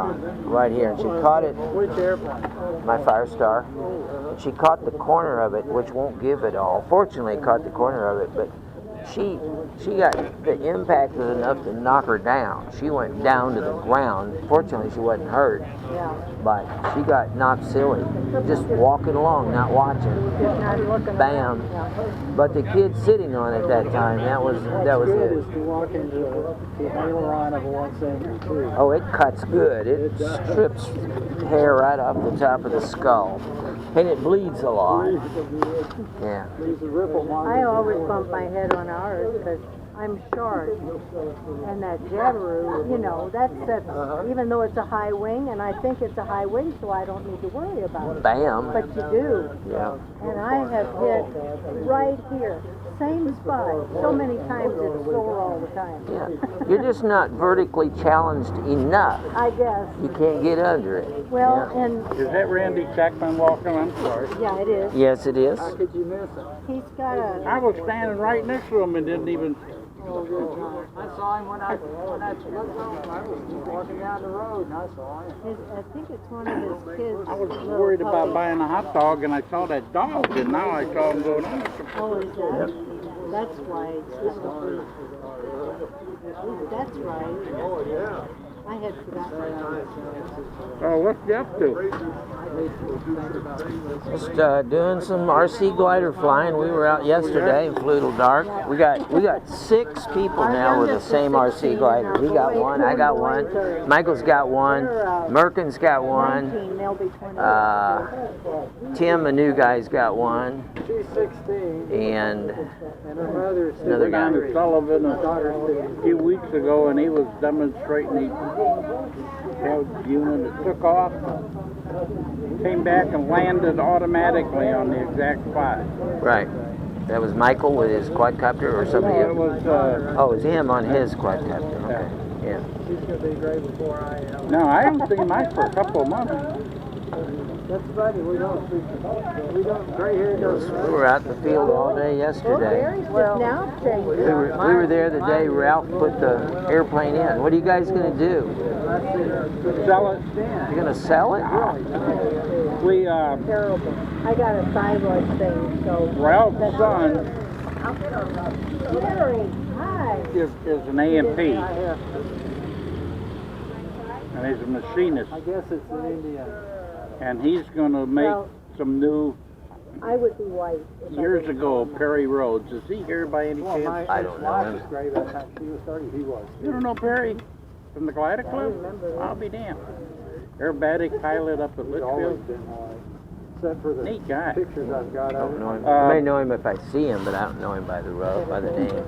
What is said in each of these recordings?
aileron right here, and she caught it. Which airplane? My Firestar. She caught the corner of it, which won't give it all. Fortunately, caught the corner of it, but she got the impact was enough to knock her down. She went down to the ground. Fortunately, she wasn't hurt, but she got knocked silly. Just walking along, not watching. Bam! But the kid sitting on it that time, that was it. Is to walk into the aileron of a 172. Oh, it cuts good. It strips hair right off the top of the skull, and it bleeds a lot. Yeah. I always bump my head on ours because I'm short, and that Jabiru, you know, that's even though it's a high wing, and I think it's a high wing, so I don't need to worry about it. Bam. But you do. Yeah. And I have hit right here, same spot, so many times it's sore all the time. Yeah. You're just not vertically challenged enough. I guess. You can't get under it. Well, Yeah. and Is that Randy Checkman walking? I'm sorry. yeah, it is. Yes, it is. How could you miss him? He's got a. I was standing right next to him and didn't even. I saw him when I was walking down the road, and I saw him. I think it's one of his kids. I was worried about buying a hot dog, and I saw that dog, and now I saw him going on. Oh, is that? That's why it's just a freak. That's right. Oh, yeah. I had forgotten. Oh, what's you up to? Just doing some RC glider flying. We were out yesterday and flew till dark. We got 6 people now with the same RC glider. He got one. I got one. Michael's got one. Merkin's got one. Tim, a new guy's got one. She's 16, And and her mother's another guy. Down to Sullivan a few weeks ago, and he was demonstrating the unit that took off, came back and landed automatically on the exact spot. Right. That was Michael with his quadcopter or somebody It else? was, Oh, it was him on his quadcopter. Okay. Yeah. She's going to be great before I am. no, I haven't seen Mike for a couple of months. That's funny, we don't, gray hair doesn't. We were out in the field all day yesterday. Well, now We were there the day Ralph put the airplane in. What are you guys going to do? Sell it. You're going to sell it? We, terrible. I got a thyroid thing, so. Ralph's son Larry, hi. is an AMP, and he's a machinist, I guess it's in India. and he's going to make some new. I would be white. Years ago, Perry Rhodes. Is he here by any chance? I don't know Wife him. was great that time she was 30, he was. You don't know Perry from the Glider Club? I'll be damned. Aerobatic pilot up at He's always Litchfield. been white. Except for the Neat guy. pictures I've got I of don't him. know him. I may know him if I see him, but I don't know him by the name.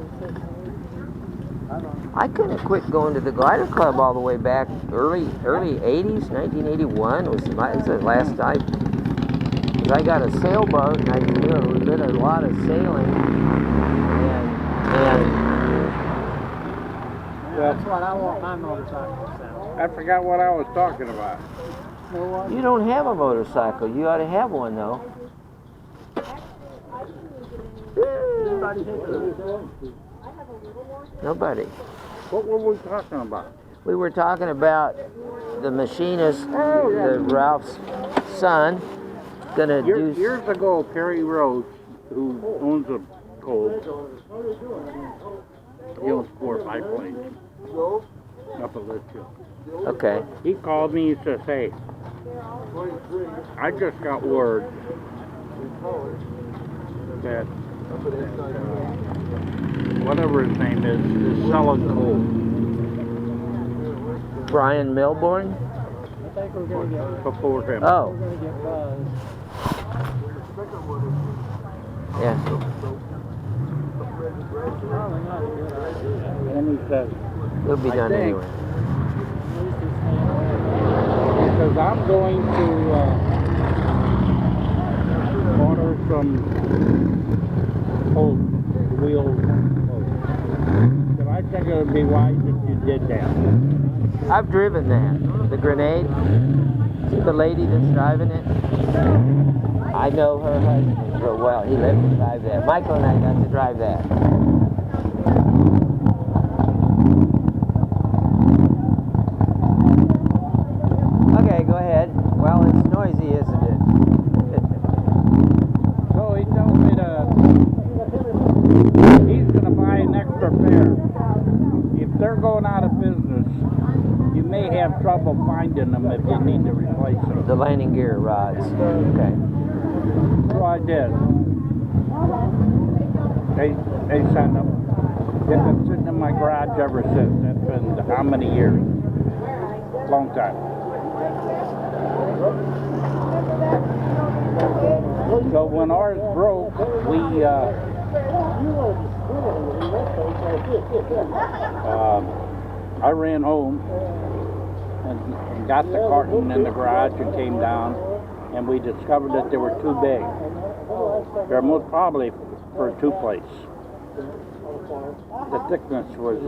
I couldn't quit going to the Glider Club all the way back early 80s, 1981 was the last time. Cause I got a sailboat and I did a lot of sailing, and That's what I want my motorcycle to sound. I forgot what I was talking about. No one? you don't have a motorcycle. You ought to have one though. Nobody. What were we talking about? We were talking about the machinist, the Ralph's son, gonna do. Years ago, Perry Rhodes, who owns a Cove, he owns 4 or 5 planes up at Litchfield. Okay. He called me and says, hey, I just got word that whatever his name is selling coal. Brian Milborn. I think we're going to get, Before him. Oh, we're going to get buzzed. yeah. Probably not a good idea. And he says, It'll be done think- anyway. because I'm going to order some wheels. But I think it would be wise if you did that. I've driven that. The Grenade. See the lady that's driving it? I know her husband real well. He let me drive that. Michael and I got to drive that. go ahead. Well, it's noisy, isn't it? So he tells me he's going to buy an extra pair. If they're going out of business, you may have trouble finding them if you need to replace them. The landing gear rods. Okay. So I did. They sent them. They've been sitting in my garage ever since. That's been how many years? Long time. So when ours broke, I ran home and got the carton in the garage and came down, and we discovered that they were too big. They're most probably for a two-place. The thickness was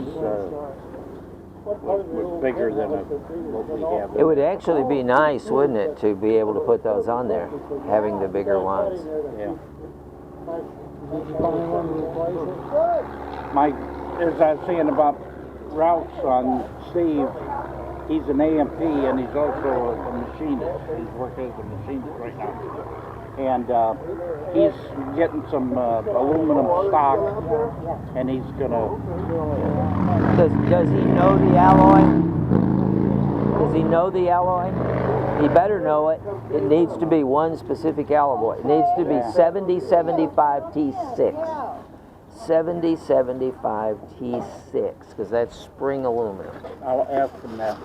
bigger than what we have. It would actually be nice, wouldn't it, to be able to put those on there, having the bigger ones. Yeah. As I was saying about Ralph's son, Steve, he's an AMP and he's also a machinist. He's working as a machinist right now. And he's getting some aluminum stock, and he's gonna. Does he know the alloy? Does he know the alloy? He better know it. It needs to be one specific alloy. It needs to be 7075 T6. 7075 T6, because that's spring aluminum. I'll ask him that.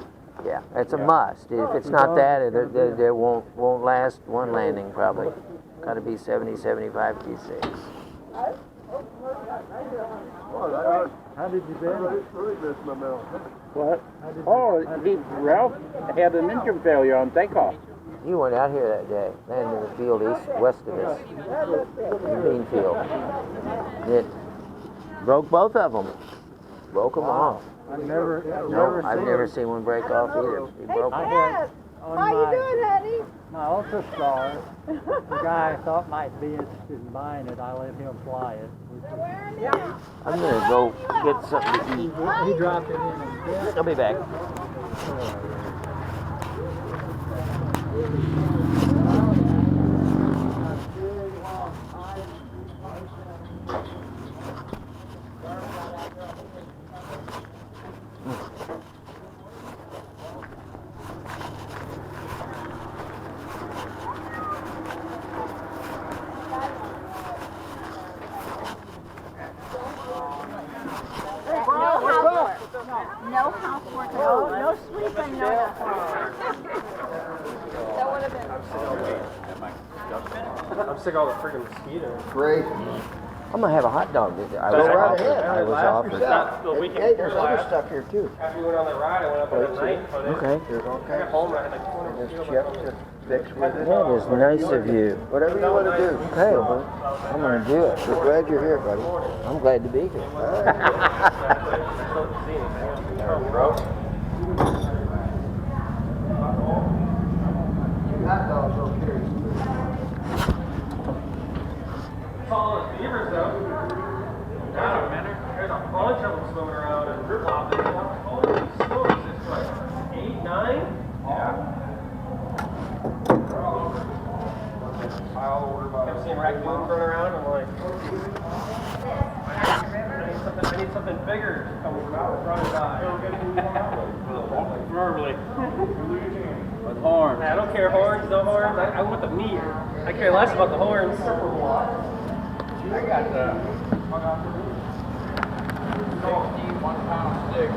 Yeah, it's a must. If it's not that, it won't last one landing probably. Got to be 7075 T6. How did you bend? What? Oh, Ralph had an engine failure on takeoff. You went out here that day, landed in the field west of us, the bean field. It broke both of them. Broke them off. I've never I've never seen one break off either. He broke them. Dad, how you doing, honey? My Ultra Star, the guy I thought might be interested in buying it, I let him fly it. I'm gonna go get something to eat. He dropped it in and I'll be back. No housework. No sleeping, no That would have been. I'm sick of all the freaking mosquitoes. Great. I'm gonna have a hot dog. I Go was right offered. ahead. I was offered. Hey, there's other stuff here too. After we went on that ride, I went up there at night and put it. Okay. There's all I got kinds home of and I had like 20 There's mosquitoes. chips to fix with it. That is nice of you. Whatever you want to do. Okay, well, I'm gonna do it. We're glad you're here, buddy. I'm glad to be here. Hot dogs over here. Follow the beavers though. There's a bunch of them swimming around and rip hopping. Holy smokes, it's like 8, 9? Yeah. I've seen raccoons run around and like, I need something bigger coming running by. Verbally. With horns. I don't care horns, no horns. I want the meat. I care less about the horns. I got the 61-pound stick.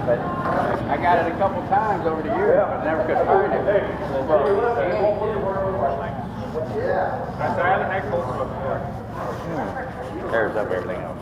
But I got it a couple times over the years, but never could find it. I had a heck before. Tears up everything else.